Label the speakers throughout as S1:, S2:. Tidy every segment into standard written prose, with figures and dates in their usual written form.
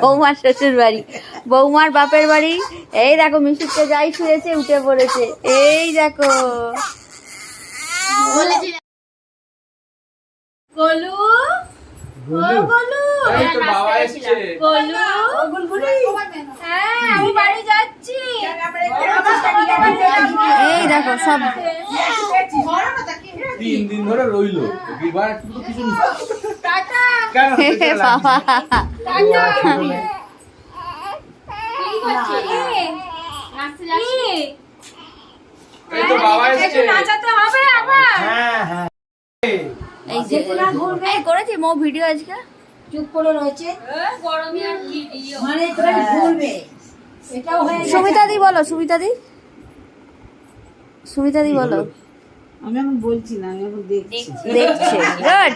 S1: বৌমার শ্বশুর বাড়ি, বৌমার বাপের বাড়ি। এই দেখো মিশুকে যাই শুয়েছে উঠে পড়েছে, এই দেখো গোলু, গোলু, হ্যাঁ আমি বাড়ি যাচ্ছি। এই দেখো সব
S2: 3 দিন ধরে রইলো
S1: বাবা এই যে করেছি মো ভিডিও আজকে
S3: চুপ করে রয়েছে
S1: গরমে আর
S3: মানে তোরা ঘুরবে এটাও হয়ে গেছে।
S1: সুমিতা দি বলো, সুমিতা দি, সুমিতা দি বলো।
S3: আমি এখন বলছি না, আমি এখন দেখছি
S1: দেখছে গুড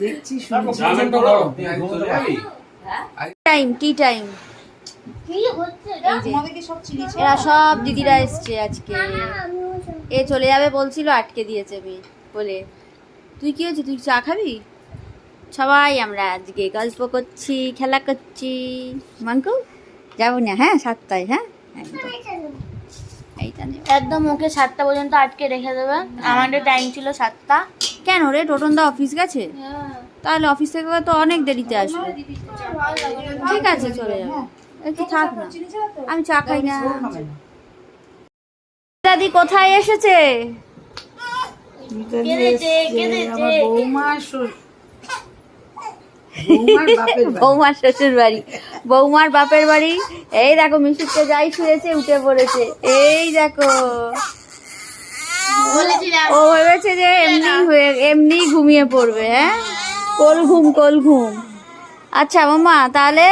S3: দেখছি
S1: টাইম টি টাইম। এরা সব দিদিরা এসছে আজকে। এ চলে যাবে বলছিল, আটকে দিয়েছে মেয়ে বলে। তুই কি হয়েছে, তুই চা খাবি? সবাই আমরা আজকে গল্প করছি, খেলা করছি। মাঙ্কু যাবো না? হ্যাঁ 7টায়, হ্যাঁ একদম ওকে 7টা পর্যন্ত আটকে রেখে দেবে। আমাদের টাইম ছিল 7টা। কেন রে, টোটনদা অফিস গেছে? তাহলে অফিস থেকে তো অনেক দেরিতে আসবে। ঠিক আছে চলে যাবে, একটু থাক না, আমি চা খাই না। দাদি কোথায় এসেছে? বৌমার শ্বশুর বাড়ি, বৌমার বাপের বাড়ি। এই দেখো মিশুকে যাই শুয়েছে উঠে পড়েছে, এই দেখো। ও ভেবেছে যে এমনি ঘুমিয়ে পড়বে। হ্যাঁ কোল ঘুম, কোল ঘুম। আচ্ছা মামা, তাহলে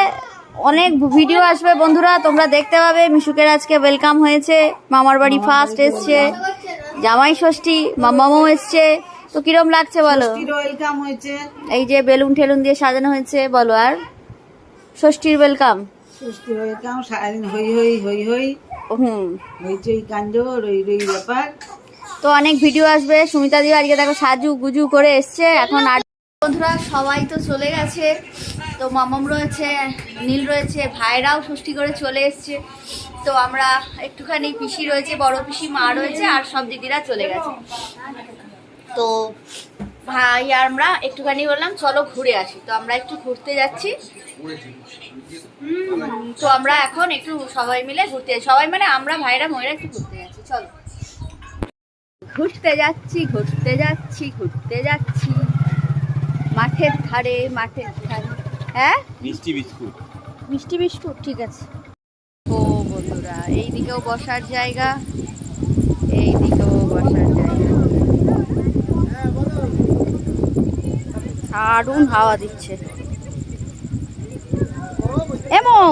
S1: অনেক ভিডিও আসবে বন্ধুরা, তোমরা দেখতে পাবে। মিশুকের আজকে ওয়েলকাম হয়েছে, মামার বাড়ি ফার্স্ট এসছে, জামাই ষষ্ঠী, মামাও এসছে। তো কিরম লাগছে বলো?
S3: ওয়েলকাম হয়েছে,
S1: এই যে বেলুন ঠেলুন দিয়ে সাজানো হয়েছে, বলো। আর ষষ্ঠীর ওয়েলকাম,
S3: ষষ্ঠীর ওয়েলকাম, সারাদিন হই হই হই হই হইচই কাণ্ড, রই রই ব্যাপার।
S1: তো অনেক ভিডিও আসবে। সুমিতা দি আজকে দেখো সাজু গুজু করে এসছে। এখন আর বন্ধুরা সবাই তো চলে গেছে, তো মামাম রয়েছে, নীল রয়েছে, ভাইরাও ষষ্ঠী করে চলে এসছে। তো আমরা একটুখানি, পিসি রয়েছে, বড় পিসি, মা রয়েছে, আর সব দিদিরা চলে গেছে। তো ভাই আর আমরা একটুখানি বললাম চলো ঘুরে আসি। তো আমরা একটু ঘুরতে যাচ্ছি। তো আমরা এখন একটু সবাই মিলে ঘুরতে যাচ্ছি, সবাই মানে আমরা ভাইরা ময়রা একটু ঘুরতে যাচ্ছি। চলো ঘুরতে যাচ্ছি, ঘুরতে যাচ্ছি, ঘুরতে যাচ্ছি মাঠের ধারে, মাঠের ধারে। হ্যাঁ
S2: মিষ্টি বিস্কুট,
S1: মিষ্টি বিস্কুট, ঠিক আছে। ও বন্ধুরা, এইদিকেও বসার জায়গা, এইদিকেও বসার জায়গা। দারুণ হাওয়া দিচ্ছে। এমন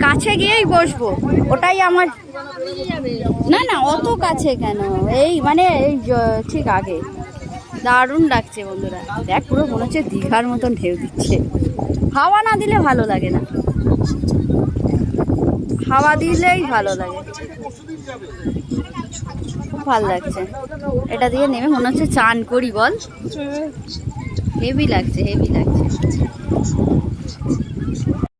S1: কাছে গিয়েই বসবো, ওটাই আমার। না না অত কাছে কেন, এই মানে এই ঠিক আগে। দারুণ লাগছে বন্ধুরা, দেখ পুরো মনে হচ্ছে দীঘার মতন ঢেউ দিচ্ছে। হাওয়া না দিলে ভালো লাগে না, হাওয়া দিলেই ভালো লাগে। খুব ভালো লাগছে, এটা দিয়ে নেমে মনে হচ্ছে চান করি, বল। হেভি লাগছে, হেভি লাগছে।